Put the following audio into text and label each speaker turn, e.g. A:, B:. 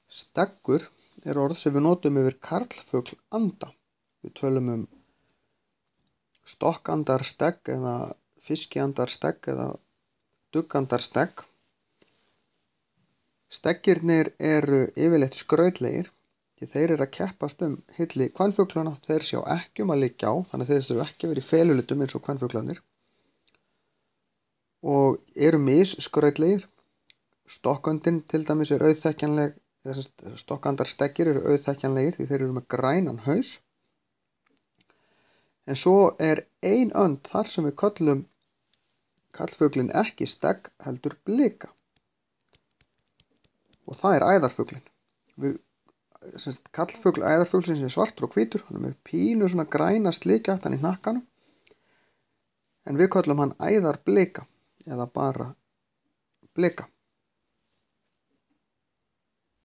A: Steggur er orð sem við notum yfir karlfugl anda. Við tölum stokkandarstegg eða fiskiandarstegg eða duggandarstegg. Steggirnir eru yfirleitt skrautlegir því þeir eru að keppast hylli kvenfuglana. Þeir sjá ekki að liggja á, þannig að þeir þurfa ekki að vera í felulitum eins og kvenfuglarnir og eru skrautlegir. Stokkandinn til dæmis er auðþekkjanleg, stokkandarsteggir eru auðþekkjanlegir því þeir eru með grænan haus. En svo er ein önd þar sem við köllum karlfuglinn ekki stegg heldur blika. Og það er æðarfuglinn. Karlfugl æðarfuglsins er svartur og hvítur, hann er með pínu svona græna slikja aftan í hnakkanum. En við köllum hann æðarblika eða bara blika.